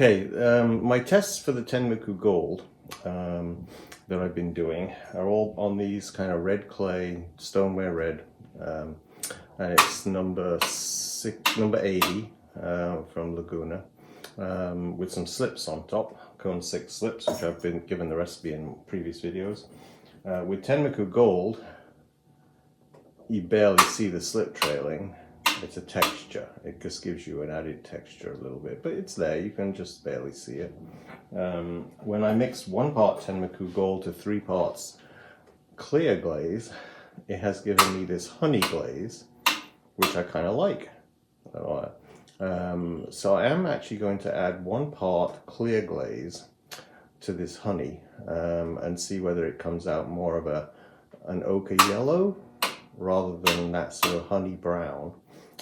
Okay, my tests for the Tenmoku Gold that I've been doing are all on these kind of red clay, stoneware red, and it's number 80 from Laguna, with some slips on top, cone 6 slips, which I've been given the recipe in previous videos. With Tenmoku Gold, you barely see the slip trailing. It's a texture. It just gives you an added texture a little bit, but it's there. You can just barely see it. When I mixed 1 part Tenmoku Gold to 3 parts clear glaze, it has given me this honey glaze, which I kind of like. So I am actually going to add 1 part clear glaze to this honey and see whether it comes out more of an ochre yellow rather than that sort of honey brown.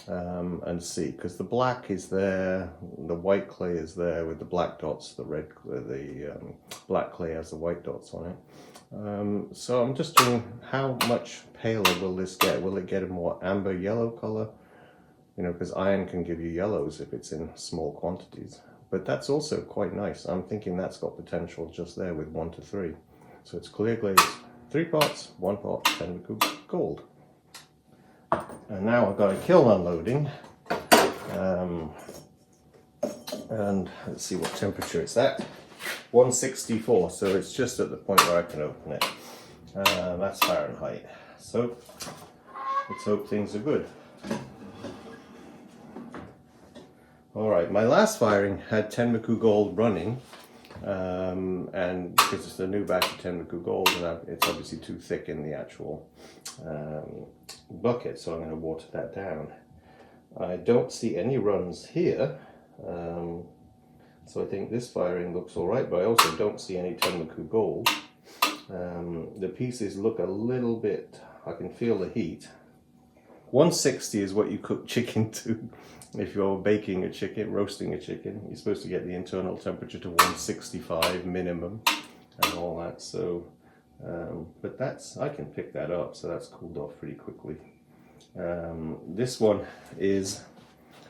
And see, because the black is there, the white clay is there with the black dots, the black clay has the white dots on it. So I'm just doing, how much paler will this get? Will it get a more amber yellow color? You know, because iron can give you yellows if it's in small quantities, but that's also quite nice. I'm thinking that's got potential just there with 1 to 3. So it's clear glaze, 3 parts, 1 part Tenmoku Gold. And now I've got a kiln unloading, and let's see what temperature it's at. 164, so it's just at the point where I can open it. That's Fahrenheit. So let's hope things are good. Alright, my last firing had Tenmoku Gold running, and because it's a new batch of Tenmoku Gold, and it's obviously too thick in the actual bucket, so I'm going to water that down. I don't see any runs here, so I think this firing looks alright, but I also don't see any Tenmoku Gold. The pieces look a little bit, I can feel the heat. 160 is what you cook chicken to. If you're baking a chicken, roasting a chicken, you're supposed to get the internal temperature to 165 minimum and all that. So, but I can pick that up, so that's cooled off pretty quickly. This one is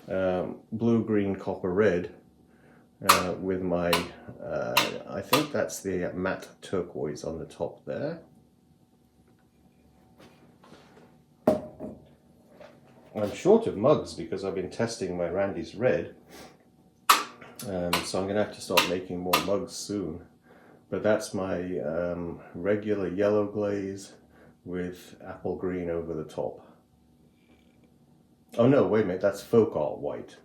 blue, green, copper, red with my, I think that's the matte turquoise on the top there. I'm short of mugs because I've been testing my Randy's Red, so I'm going to have to start making more mugs soon. But that's my regular yellow glaze with apple green over the top. Oh no, wait a minute, that's folk art white,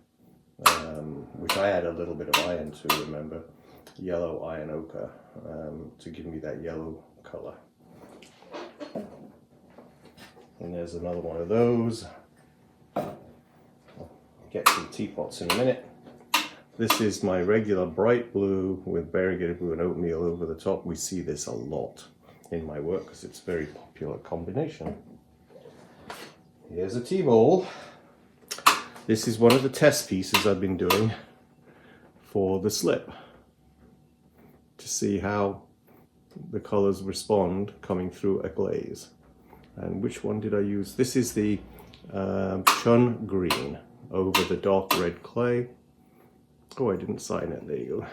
which I add a little bit of iron to, remember. Yellow iron ochre to give me that yellow color. And there's another one of those. I'll get to the teapots in a minute. This is my regular bright blue with variegated blue and oatmeal over the top. We see this a lot in my work because it's a very popular combination. Here's a tea bowl. This is one of the test pieces I've been doing for the slip to see how the colors respond coming through a glaze. And which one did I use? This is the Chun green over the dark red clay. Oh, I didn't sign it. There you go.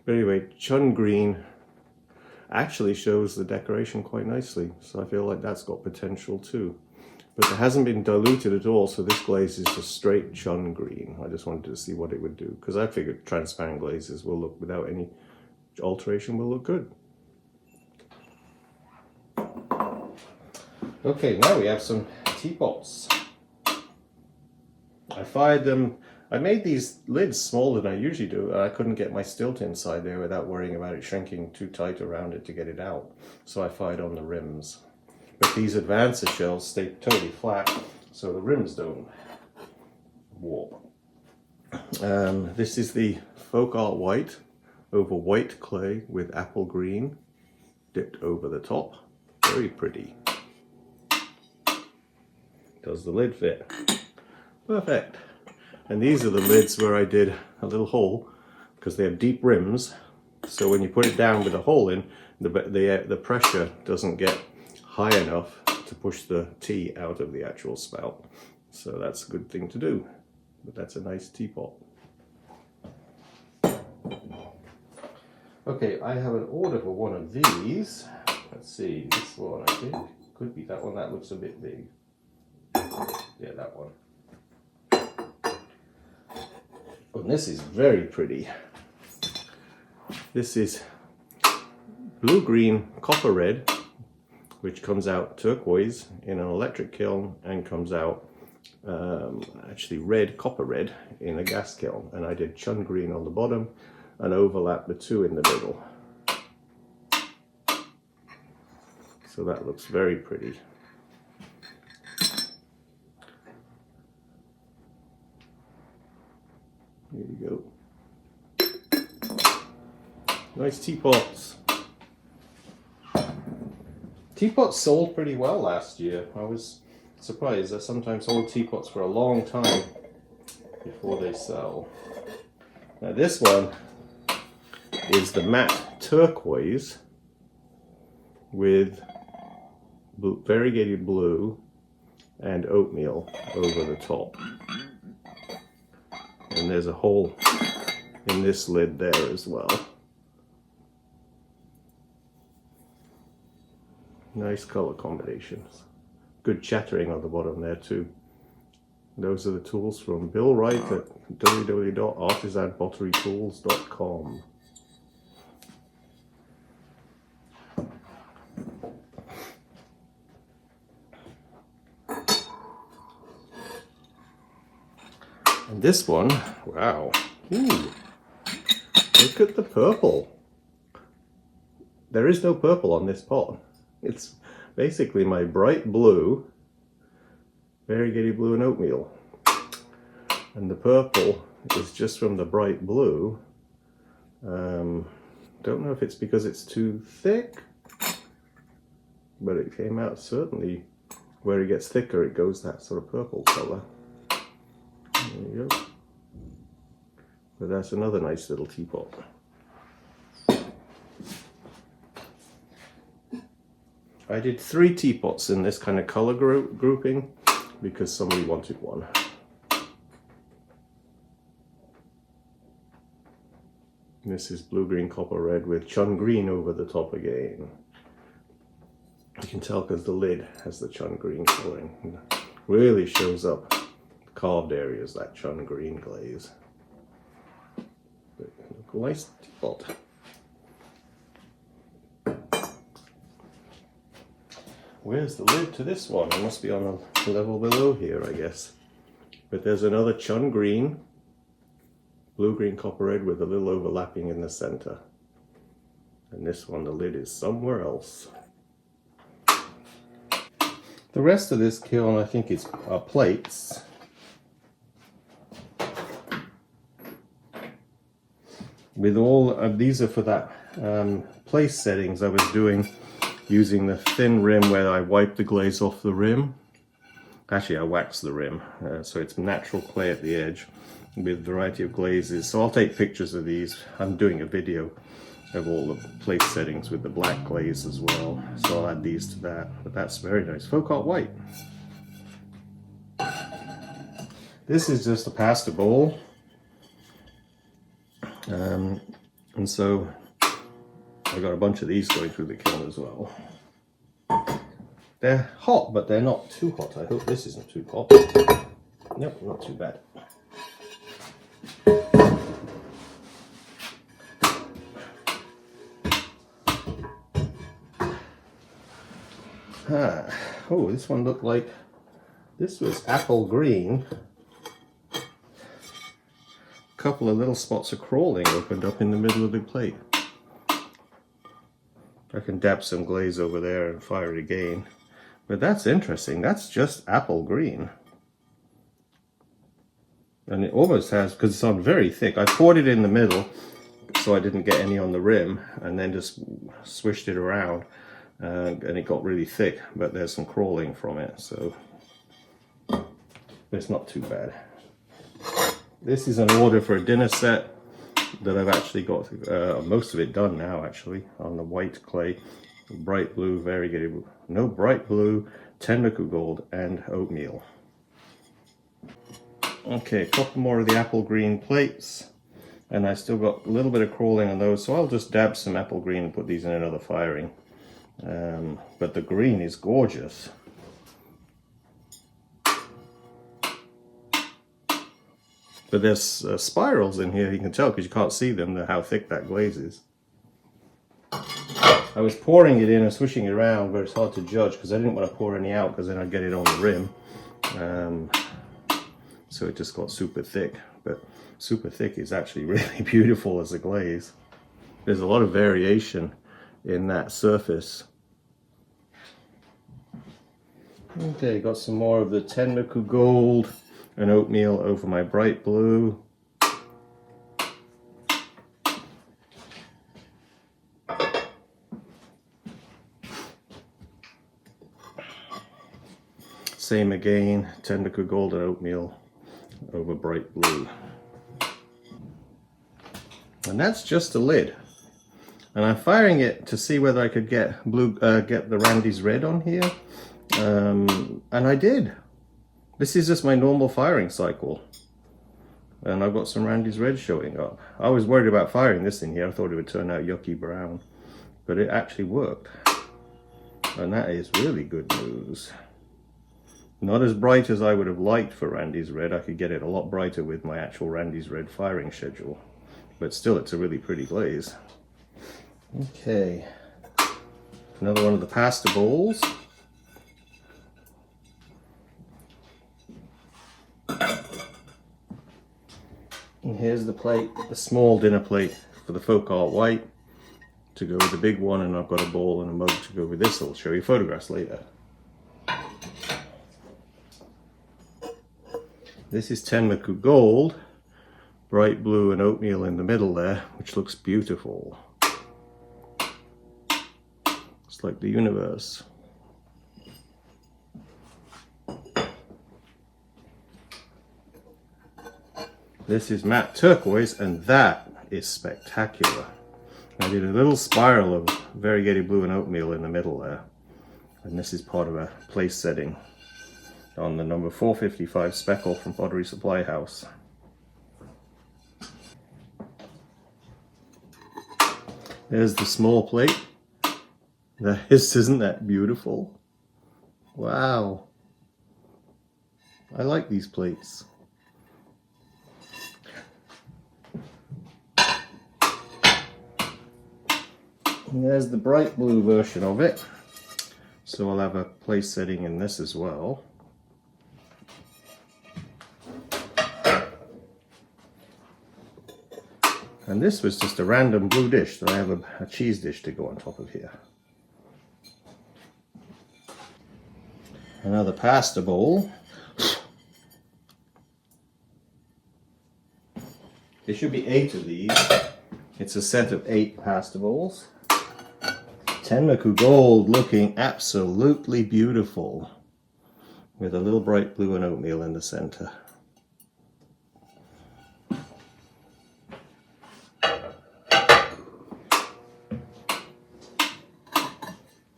But anyway, Chun green actually shows the decoration quite nicely, so I feel like that's got potential too. But it hasn't been diluted at all, so this glaze is just straight Chun green. I just wanted to see what it would do, because I figured transparent glazes will look, without any alteration, will look good. Okay, now we have some teapots. I fired them. I made these lids smaller than I usually do, and I couldn't get my stilt inside there without worrying about it shrinking too tight around it to get it out. So I fired on the rims. But these Advancer shells stay totally flat, so the rims don't warp. This is the folk art white over white clay with apple green dipped over the top. Very pretty. Does the lid fit? Perfect. And these are the lids where I did a little hole because they have deep rims, so when you put it down with a hole in, the pressure doesn't get high enough to push the tea out of the actual spout. So that's a good thing to do. But that's a nice teapot. Okay, I have an order for one of these. Let's see, this one I think could be that one. That looks a bit big. Yeah, that one. Oh, and this is very pretty. This is blue-green copper red, which comes out turquoise in an electric kiln and comes out actually red, copper red in a gas kiln. And I did Chun green on the bottom and overlapped the two in the middle. So that looks very pretty. Here we go. Nice teapots. Teapots sold pretty well last year. I was surprised. I sometimes hold teapots for a long time before they sell. Now this one is the matte turquoise with variegated blue and oatmeal over the top. And there's a hole in this lid there as well. Nice color combinations. Good chattering on the bottom there too. Those are the tools from Bill Wright at www.artisanpotterytools.com. And this one, wow. Ooh, look at the purple. There is no purple on this pot. It's basically my bright blue, variegated blue and oatmeal. And the purple is just from the bright blue. Don't know if it's because it's too thick, but it came out certainly where it gets thicker, it goes that sort of purple color. There you go. But that's another nice little teapot. I did 3 teapots in this kind of color grouping because somebody wanted one. This is blue-green copper red with Chun green over the top again. You can tell because the lid has the Chun green coloring. It really shows up carved areas, that Chun green glaze. But nice teapot. Where's the lid to this one? It must be on a level below here, I guess. But there's another Chun green, blue-green copper red with a little overlapping in the center. And this one, the lid is somewhere else. The rest of this kiln, I think, are plates. With all these are for that place settings I was doing using the thin rim where I wipe the glaze off the rim. Actually, I wax the rim, so it's natural clay at the edge with a variety of glazes. So I'll take pictures of these. I'm doing a video of all the place settings with the black glaze as well. So I'll add these to that. But that's very nice. Faux cut white. This is just a pasta bowl. And so I got a bunch of these going through the kiln as well. They're hot, but they're not too hot. I hope this isn't too hot. Nope, not too bad. Oh, this one looked like this was apple green. A couple of little spots of crawling opened up in the middle of the plate. I can dab some glaze over there and fire it again. But that's interesting. That's just apple green. And it almost has, because it's on very thick. I poured it in the middle so I didn't get any on the rim, and then just swished it around. And it got really thick, but there's some crawling from it, so it's not too bad. This is an order for a dinner set that I've actually got most of it done now, actually, on the white clay, bright blue, variegated, no, bright blue, tender gold, and oatmeal. Okay, a couple more of the apple green plates. And I still got a little bit of crawling on those, so I'll just dab some apple green and put these in another firing. But the green is gorgeous. But there's spirals in here, you can tell because you can't see them, how thick that glaze is. I was pouring it in and swishing it around, but it's hard to judge because I didn't want to pour any out because then I'd get it on the rim. So it just got super thick. But super thick is actually really beautiful as a glaze. There's a lot of variation in that surface. Okay, got some more of the Tenmoku Gold and oatmeal over my bright blue. Same again, Tenmoku Gold and oatmeal over bright blue. And that's just the lid. And I'm firing it to see whether I could get get the Randy's red on here. And I did. This is just my normal firing cycle. And I've got some Randy's red showing up. I was worried about firing this in here. I thought it would turn out yucky brown. But it actually worked. And that is really good news. Not as bright as I would have liked for Randy's red. I could get it a lot brighter with my actual Randy's red firing schedule. But still, it's a really pretty glaze. Okay. Another one of the pasta bowls. And here's the plate, the small dinner plate for the folk art white to go with the big one, and I've got a bowl and a mug to go with this. I'll show you photographs later. This is Tenmoku Gold, bright blue and oatmeal in the middle there, which looks beautiful. It's like the universe. This is matte turquoise, and that is spectacular. I did a little spiral of variegated blue and oatmeal in the middle there. And this is part of a place setting on the number 455 speckle from Pottery Supply House. There's the small plate. Isn't that beautiful? Wow. I like these plates. And there's the bright blue version of it. So I'll have a place setting in this as well. And this was just a random blue dish, so I have a cheese dish to go on top of here. Another pasta bowl. There should be 8 of these. It's a set of 8 pasta bowls. Tenmoku Gold, looking absolutely beautiful with a little bright blue and oatmeal in the center.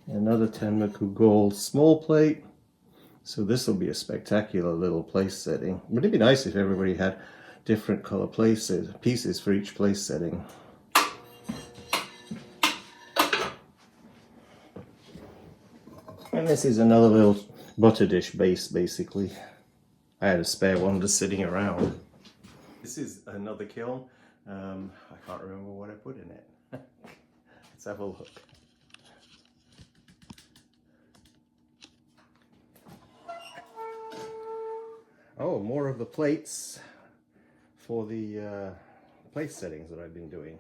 Another Tenmoku Gold small plate. So this will be a spectacular little place setting. Wouldn't it be nice if everybody had different color pieces for each place setting? And this is another little butter dish base, basically. I had a spare one just sitting around. This is another kiln. I can't remember what I put in it. Let's have a look. Oh, more of the plates for the place settings that I've been doing.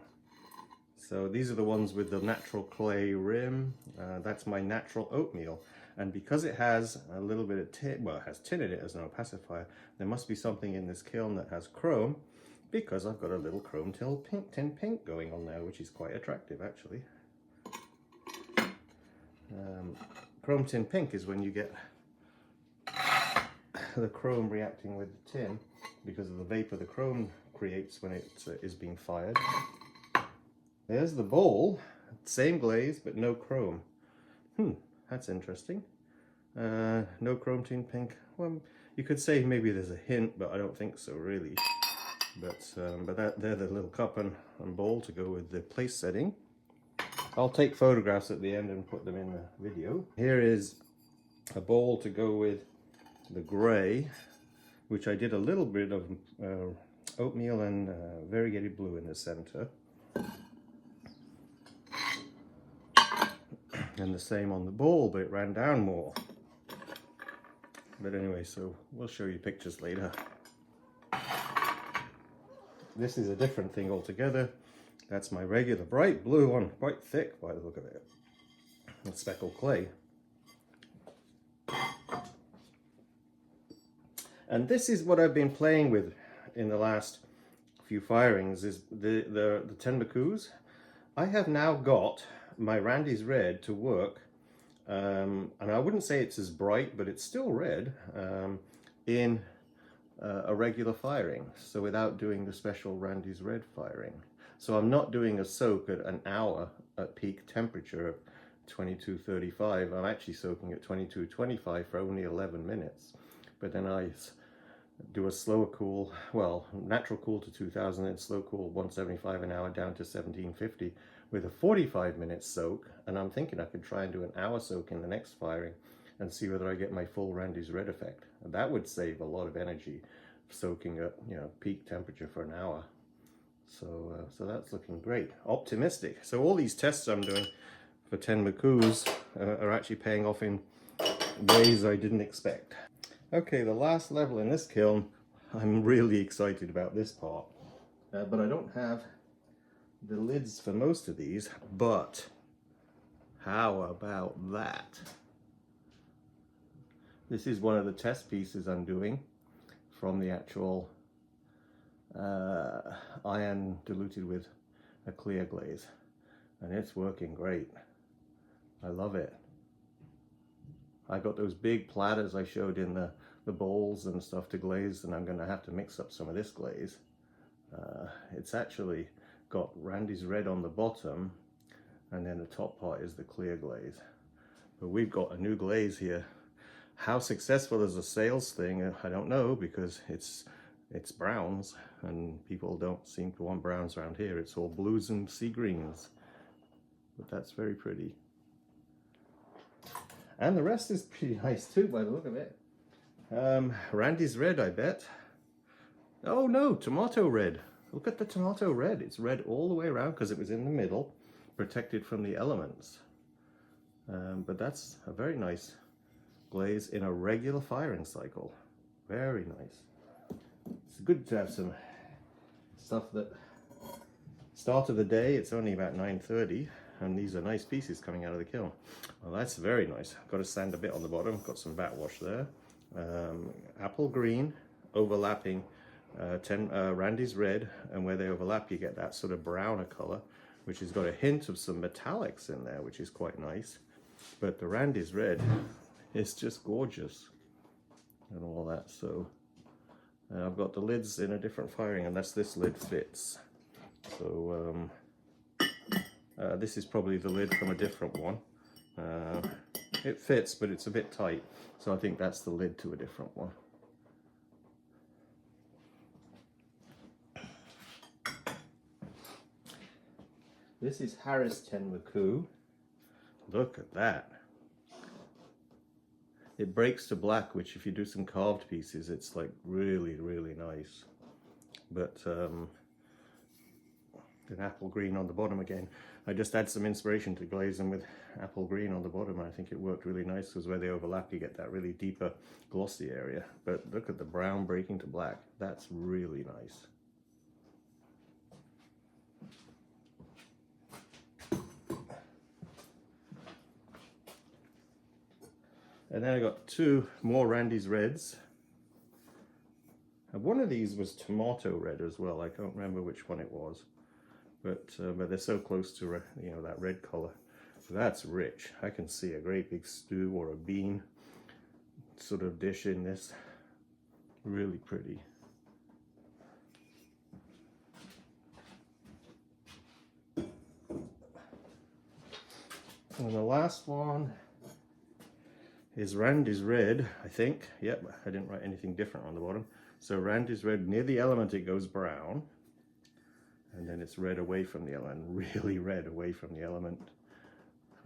So these are the ones with the natural clay rim. That's my natural oatmeal. And because it has a little bit of tin, well, it has tin in it as an opacifier, there must be something in this kiln that has chrome, because I've got a little chrome tin pink going on there, which is quite attractive actually. Chrome tin pink is when you get the chrome reacting with the tin because of the vapor the chrome creates when it is being fired. There's the bowl, same glaze but no chrome. That's interesting. No chrome tin pink. Well, you could say maybe there's a hint, but I don't think so really. But they're the little cup and bowl to go with the place setting. I'll take photographs at the end and put them in the video. Here is a bowl to go with the grey, which I did a little bit of oatmeal and variegated blue in the center. And the same on the bowl, but it ran down more. But anyway, so we'll show you pictures later. This is a different thing altogether. That's my regular bright blue one, quite thick by the look of it. It's speckled clay. And this is what I've been playing with in the last few firings, is the tenbakus. I have now got my Randy's red to work, and I wouldn't say it's as bright, but it's still red, in a regular firing, so without doing the special Randy's red firing. So I'm not doing a soak at an hour at peak temperature of 22:35. I'm actually soaking at 22:25 for only 11 minutes. But then I do a slower cool, well, natural cool to 2000 and slow cool 175 an hour down to 1750 with a 45-minute soak. And I'm thinking I could try and do an hour soak in the next firing and see whether I get my full Randy's red effect. And that would save a lot of energy, soaking at, you know, peak temperature for an hour. So that's looking great. Optimistic. So all these tests I'm doing for tenbakus are actually paying off in ways I didn't expect. Okay, the last level in this kiln, I'm really excited about this part, but I don't have the lids for most of these. But how about that? This is one of the test pieces I'm doing from the actual iron diluted with a clear glaze, and it's working great. I love it. I got those big platters I showed in the bowls and stuff to glaze, and I'm going to have to mix up some of this glaze. It's actually got Randy's red on the bottom, and then the top part is the clear glaze. But we've got a new glaze here. How successful as a sales thing, I don't know, because it's browns, and people don't seem to want browns around here. It's all blues and sea greens, but that's very pretty. And the rest is pretty nice too by the look of it. Randy's red, I bet. Oh no, tomato red. Look at the tomato red. It's red all the way around because it was in the middle, protected from the elements. But that's a very nice glaze in a regular firing cycle. Very nice. It's good to have some stuff that start of the day. It's only about 9:30, and these are nice pieces coming out of the kiln. Well, that's very nice. Got to sand a bit on the bottom. Got some backwash there. Apple green overlapping Randy's red, and where they overlap you get that sort of browner color, which has got a hint of some metallics in there, which is quite nice. But the Randy's red is just gorgeous and all that. So I've got the lids in a different firing, unless this lid fits. So this is probably the lid from a different one. It fits, but it's a bit tight, so I think that's the lid to a different one. This is Harris tenbaku. Look at that. It breaks to black, which if you do some carved pieces, it's like really, really nice. But an apple green on the bottom again. I just had some inspiration to glaze them with apple green on the bottom, and I think it worked really nice because where they overlap you get that really deeper glossy area. But look at the brown breaking to black. That's really nice. And then I got two more Randy's reds. And one of these was tomato red as well. I can't remember which one it was. But they're so close to, you know, that red color. So that's rich. I can see a great big stew or a bean sort of dish in this. Really pretty. And the last one is Randy's red, I think. Yep, I didn't write anything different on the bottom. So round is red near the element, it goes brown, and then it's red away from the element, really red away from the element.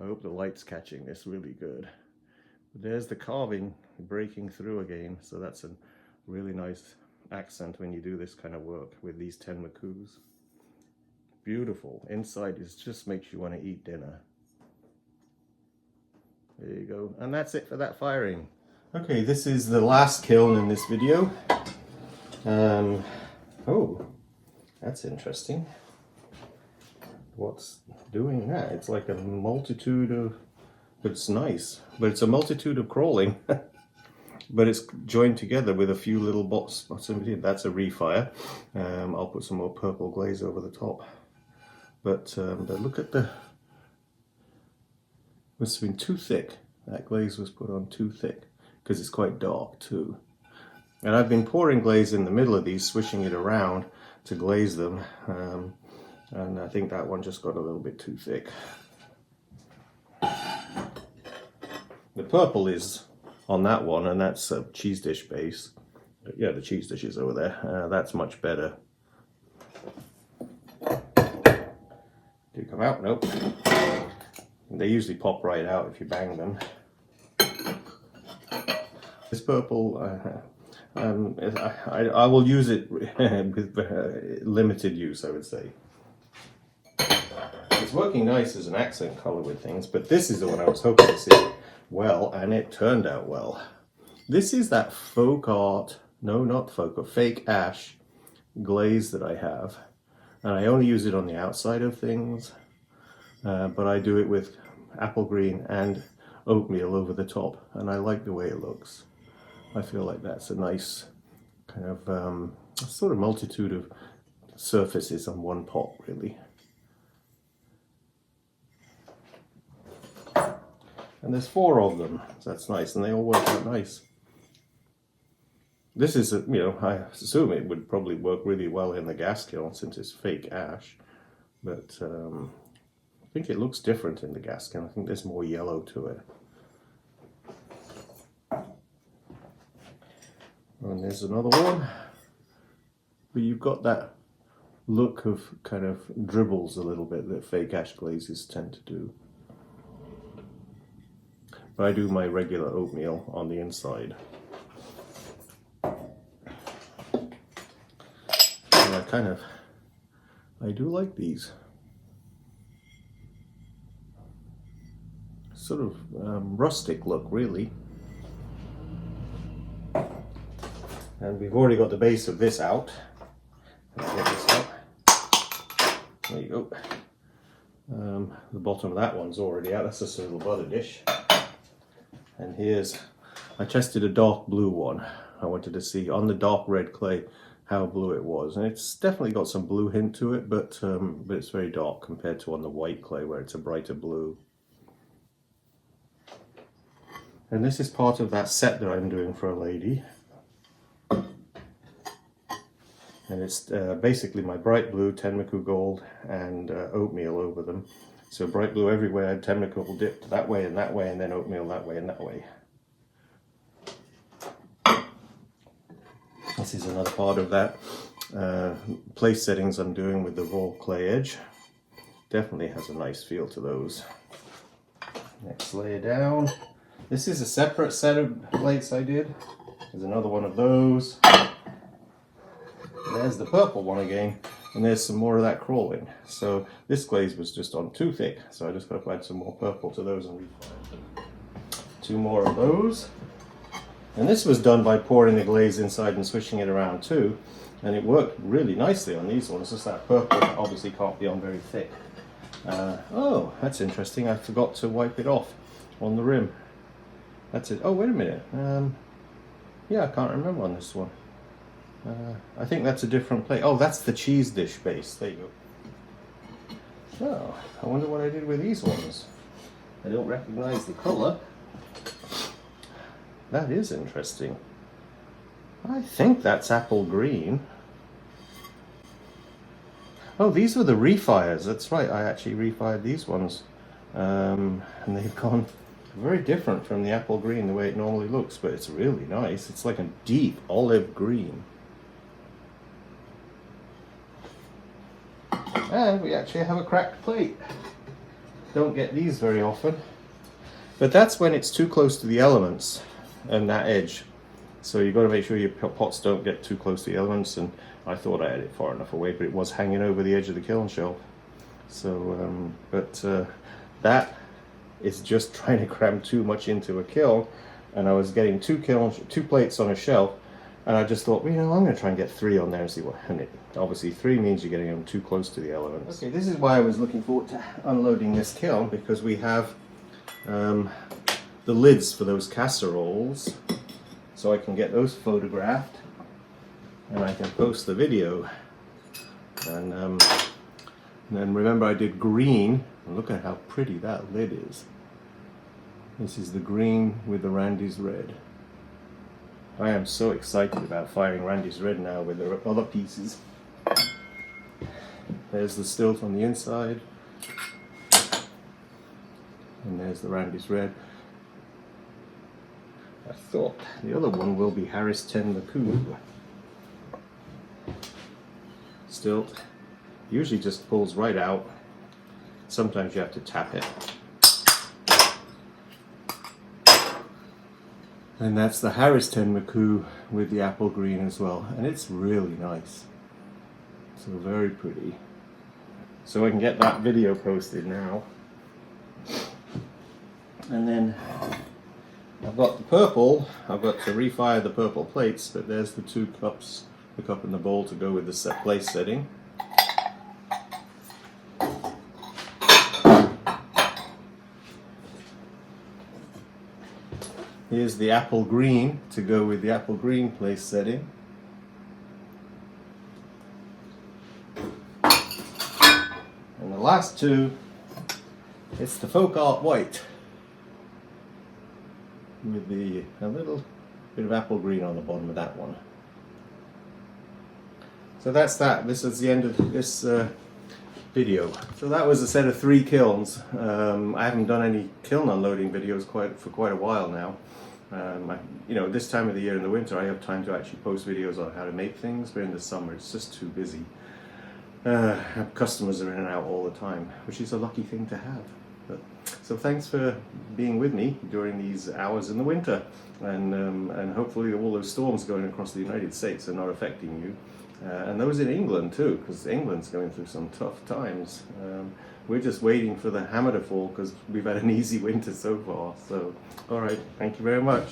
I hope the light's catching this really good. There's the carving breaking through again, so that's a really nice accent when you do this kind of work with these tenmakus. Beautiful. Inside is just makes you want to eat dinner. There you go. And that's it for that firing. Okay, this is the last kiln in this video. Oh, that's interesting. What's doing that? It's like a multitude of, it's nice, but it's a multitude of crawling. But it's joined together with a few little spots in between. That's a refire. I'll put some more purple glaze over the top. But look at the, must have been too thick. That glaze was put on too thick because it's quite dark too. And I've been pouring glaze in the middle of these, swishing it around to glaze them. And I think that one just got a little bit too thick. The purple is on that one, and that's a cheese dish base. Yeah, the cheese dish is over there. That's much better. Did it come out? Nope. They usually pop right out if you bang them. This purple, I will use it with limited use, I would say. It's working nice as an accent color with things, but this is the one I was hoping to see well, and it turned out well. This is that folk art, no, not folk art, fake ash glaze that I have, and I only use it on the outside of things, but I do it with apple green and oatmeal over the top, and I like the way it looks. I feel like that's a nice kind of sort of multitude of surfaces on one pot, really. And there's 4 of them, so that's nice, and they all work out nice. This is, I assume it would probably work really well in the gas kiln since it's fake ash, but I think it looks different in the gas kiln. I think there's more yellow to it. And there's another one, but you've got that look of kind of dribbles a little bit that fake ash glazes tend to do. But I do my regular oatmeal on the inside. And I do like these. Sort of rustic look, really. And we've already got the base of this out. Let's get this out. There you go. The bottom of that one's already out. That's just a little butter dish. And here's, I tested a dark blue one. I wanted to see on the dark red clay how blue it was. And it's definitely got some blue hint to it, but it's very dark compared to on the white clay where it's a brighter blue. And this is part of that set that I'm doing for a lady. And it's basically my bright blue, tenmaku gold, and oatmeal over them. So bright blue everywhere, tenmaku dipped that way, and then oatmeal that way and that way. This is another part of that place settings I'm doing with the raw clay edge. Definitely has a nice feel to those. Next layer down. This is a separate set of plates I did. There's another one of those. There's the purple one again, and there's some more of that crawling. So this glaze was just on too thick, so I just got to add some more purple to those and refire them. 2 more of those. And this was done by pouring the glaze inside and swishing it around too, and it worked really nicely on these ones. Just that purple obviously can't be on very thick. Oh, that's interesting. I forgot to wipe it off on the rim. That's it. Oh, wait a minute. Yeah, I can't remember on this one. I think that's a different plate. Oh, that's the cheese dish base. There you go. Oh, I wonder what I did with these ones. I don't recognize the colour. That is interesting. I think that's apple green. Oh, these were the refires. That's right. I actually refired these ones. And they've gone very different from the apple green, the way it normally looks, but it's really nice. It's like a deep olive green. And we actually have a cracked plate. Don't get these very often. But that's when it's too close to the elements and that edge. So you've got to make sure your pots don't get too close to the elements, and I thought I had it far enough away, but it was hanging over the edge of the kiln shelf. So, that is just trying to cram too much into a kiln, and I was getting two plates on a shelf, and I just thought, well, you know, I'm going to try and get 3 on there and see what, and obviously 3 means you're getting them too close to the elements. Okay, this is why I was looking forward to unloading this kiln, because we have the lids for those casseroles, so I can get those photographed and I can post the video. And then remember, I did green, and look at how pretty that lid is. This is the green with the Randy's red. I am so excited about firing Randy's red now with the other pieces. There's the stilt on the inside, and there's the Randy's red. I thought the other one will be Harris 10 McCoo. Stilt usually just pulls right out. Sometimes you have to tap it. And that's the Harris 10 McCoo with the apple green as well, and it's really nice. So very pretty. So I can get that video posted now. And then I've got the purple. I've got to refire the purple plates, but there's the 2 cups, the cup and the bowl to go with the place setting. Here's the apple green to go with the apple green place setting. And the last 2, it's the folk art white with a little bit of apple green on the bottom of that one. So that's that. This is the end of this video. So that was a set of 3 kilns. I haven't done any kiln unloading videos for quite a while now. You know, this time of the year in the winter I have time to actually post videos on how to make things, but in the summer it's just too busy. Customers are in and out all the time, which is a lucky thing to have. So thanks for being with me during these hours in the winter, and hopefully all those storms going across the United States are not affecting you. And those in England too, because England's going through some tough times. We're just waiting for the hammer to fall because we've had an easy winter so far. So, alright, thank you very much.